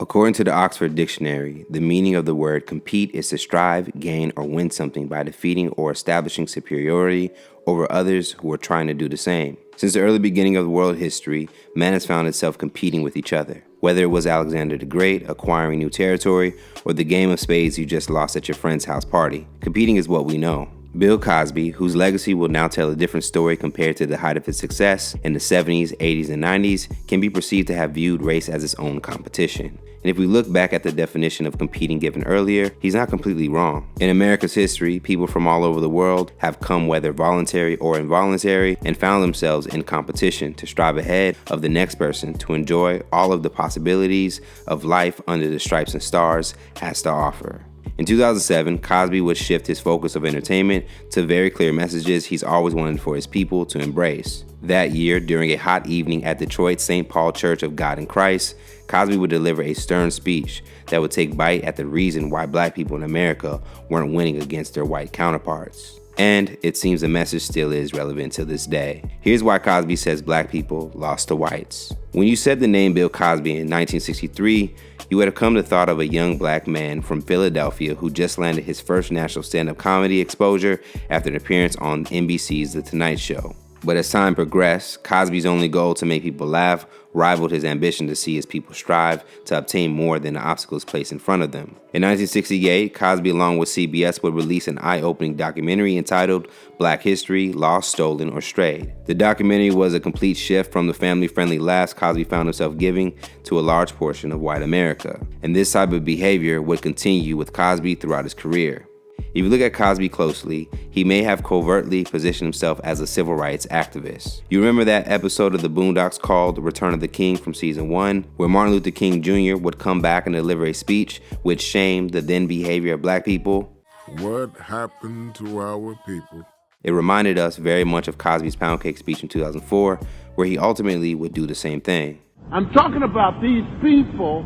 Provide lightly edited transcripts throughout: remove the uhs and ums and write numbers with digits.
According to the Oxford Dictionary, the meaning of the word compete is to strive, gain, or win something by defeating or establishing superiority over others who are trying to do the same. Since the early beginning of world history, man has found itself competing with each other. Whether it was Alexander the Great acquiring new territory or the game of spades you just lost at your friend's house party, competing is what we know. Bill Cosby, whose legacy will now tell a different story compared to the height of his success in the 70s, 80s, and 90s, can be perceived to have viewed race as its own competition. And if we look back at the definition of competing given earlier, he's not completely wrong. In America's history, people from all over the world have come, whether voluntary or involuntary, and found themselves in competition to strive ahead of the next person to enjoy all of the possibilities of life under the stripes and stars has to offer. In 2007, Cosby would shift his focus of entertainment to very clear messages he's always wanted for his people to embrace. That year, during a hot evening at Detroit's St. Paul Church of God in Christ, Cosby would deliver a stern speech that would take bite at the reason why black people in America weren't winning against their white counterparts. And it seems the message still is relevant to this day. Here's why Cosby says black people lost to whites. When you said the name Bill Cosby in 1963, you would have come to thought of a young black man from Philadelphia who just landed his first national stand-up comedy exposure after an appearance on NBC's The Tonight Show. But as time progressed, Cosby's only goal to make people laugh rivaled his ambition to see his people strive to obtain more than the obstacles placed in front of them. In 1968, Cosby, along with CBS, would release an eye-opening documentary entitled Black History, Lost, Stolen, or Strayed. The documentary was a complete shift from the family-friendly laughs Cosby found himself giving to a large portion of white America. And this type of behavior would continue with Cosby throughout his career. If you look at Cosby closely, he may have covertly positioned himself as a civil rights activist. You remember that episode of The Boondocks called The Return of the King from season 1, where Martin Luther King Jr. would come back and deliver a speech which shamed the then behavior of black people? What happened to our people? It reminded us very much of Cosby's pound cake speech in 2004, where he ultimately would do the same thing. I'm talking about these people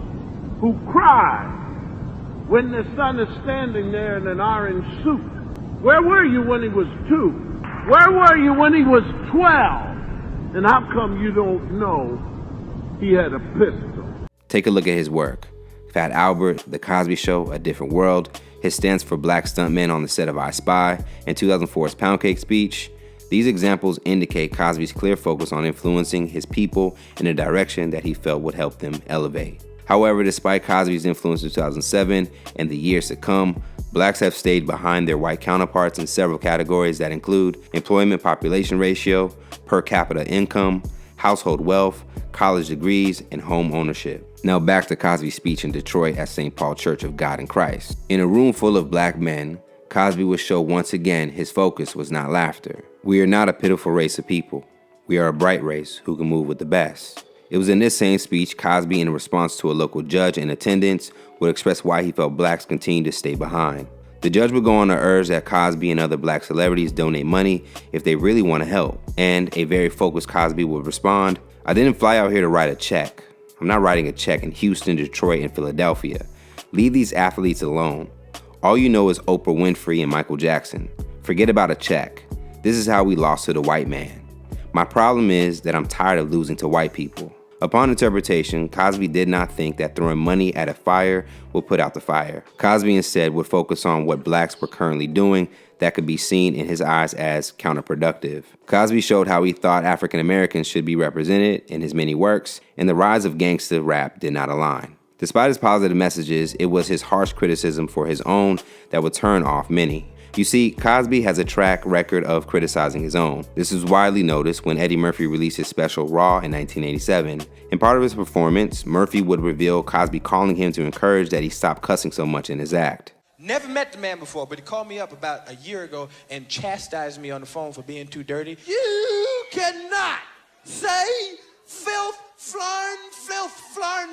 who cry when the son is standing there in an orange suit. Where were you when he was 2? Where were you when he was 12? And how come you don't know he had a pistol? Take a look at his work. Fat Albert, The Cosby Show, A Different World, his stance for black stuntmen on the set of I Spy, and 2004's pound cake speech. These examples indicate Cosby's clear focus on influencing his people in a direction that he felt would help them elevate. However, despite Cosby's influence in 2007 and the years to come, blacks have stayed behind their white counterparts in several categories that include employment population ratio, per capita income, household wealth, college degrees, and home ownership. Now back to Cosby's speech in Detroit at St. Paul Church of God in Christ. In a room full of black men, Cosby would show once again his focus was not laughter. We are not a pitiful race of people. We are a bright race who can move with the best. It was in this same speech, Cosby, in response to a local judge in attendance, would express why he felt blacks continue to stay behind. The judge would go on to urge that Cosby and other black celebrities donate money if they really want to help. And a very focused Cosby would respond, "I didn't fly out here to write a check. I'm not writing a check in Houston, Detroit, and Philadelphia. Leave these athletes alone. All you know is Oprah Winfrey and Michael Jackson. Forget about a check. This is how we lost to the white man. My problem is that I'm tired of losing to white people." Upon interpretation, Cosby did not think that throwing money at a fire would put out the fire. Cosby instead would focus on what blacks were currently doing that could be seen in his eyes as counterproductive. Cosby showed how he thought African Americans should be represented in his many works, and the rise of gangsta rap did not align. Despite his positive messages, it was his harsh criticism for his own that would turn off many. You see, Cosby has a track record of criticizing his own. This was widely noticed when Eddie Murphy released his special Raw in 1987. In part of his performance, Murphy would reveal Cosby calling him to encourage that he stop cussing so much in his act. Never met the man before, but he called me up about a year ago and chastised me on the phone for being too dirty. You cannot say filth, flarn,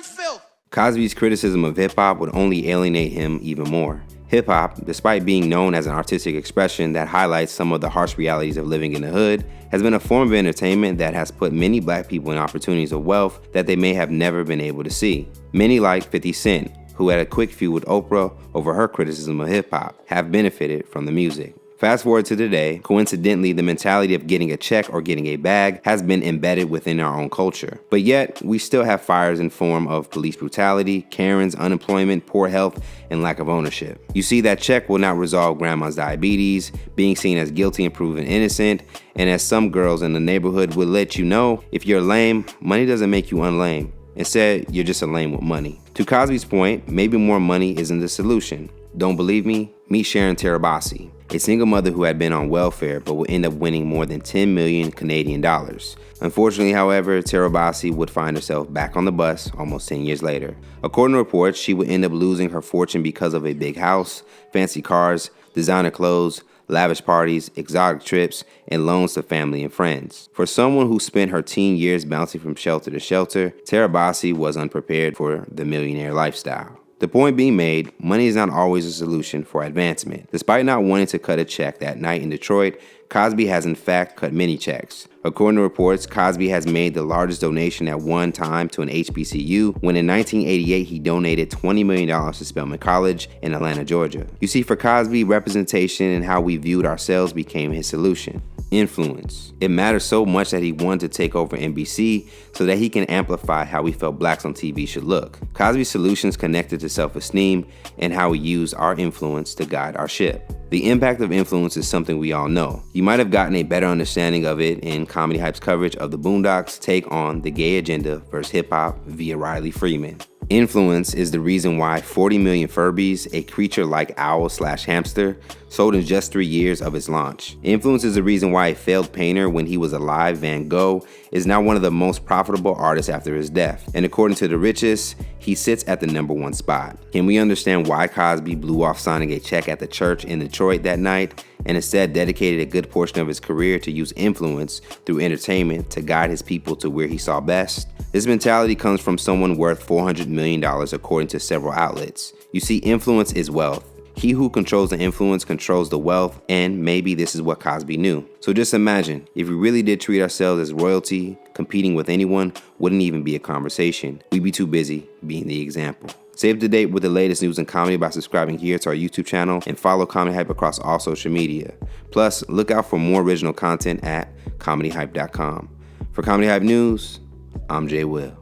filth. Cosby's criticism of hip-hop would only alienate him even more. Hip-hop, despite being known as an artistic expression that highlights some of the harsh realities of living in the hood, has been a form of entertainment that has put many black people in opportunities of wealth that they may have never been able to see. Many like 50 Cent, who had a quick feud with Oprah over her criticism of hip-hop, have benefited from the music. Fast forward to today, coincidentally, the mentality of getting a check or getting a bag has been embedded within our own culture. But yet, we still have fires in form of police brutality, Karens, unemployment, poor health, and lack of ownership. You see, that check will not resolve grandma's diabetes, being seen as guilty and proven innocent, and as some girls in the neighborhood would let you know, if you're lame, money doesn't make you unlame. Instead, you're just a lame with money. To Cosby's point, maybe more money isn't the solution. Don't believe me? Meet Sharon Terabasi, a single mother who had been on welfare but would end up winning more than 10 million Canadian dollars. Unfortunately, however, Terabasi would find herself back on the bus almost 10 years later. According to reports, she would end up losing her fortune because of a big house, fancy cars, designer clothes, lavish parties, exotic trips, and loans to family and friends. For someone who spent her teen years bouncing from shelter to shelter, Terabasi was unprepared for the millionaire lifestyle. The point being made, money is not always a solution for advancement. Despite not wanting to cut a check that night in Detroit, Cosby has in fact cut many checks. According to reports, Cosby has made the largest donation at one time to an HBCU when in 1988 he donated $20 million to Spelman College in Atlanta, Georgia. You see, for Cosby, representation and how we viewed ourselves became his solution. Influence. It matters so much that he wanted to take over NBC so that he can amplify how we felt blacks on TV should look. Cosby's solutions connected to self-esteem and how we use our influence to guide our ship. The impact of influence is something we all know. You might have gotten a better understanding of it in Comedy Hype's coverage of the Boondocks' take on the gay agenda versus hip-hop via Riley Freeman. Influence is the reason why 40 million Furbies, a creature like owl/hamster, sold in just 3 years of its launch. Influence is the reason why a failed painter when he was alive, Van Gogh, is now one of the most profitable artists after his death. And according to the richest, he sits at the #1 spot. Can we understand why Cosby blew off signing a check at the church in Detroit that night and instead dedicated a good portion of his career to use influence through entertainment to guide his people to where he saw best? This mentality comes from someone worth $400 million according to several outlets. You see, influence is wealth. He who controls the influence controls the wealth, and maybe this is what Cosby knew. So just imagine, if we really did treat ourselves as royalty, competing with anyone wouldn't even be a conversation. We'd be too busy being the example. Stay up to date with the latest news and comedy by subscribing here to our YouTube channel and follow Comedy Hype across all social media. Plus, look out for more original content at comedyhype.com. For Comedy Hype News, I'm Jay Will.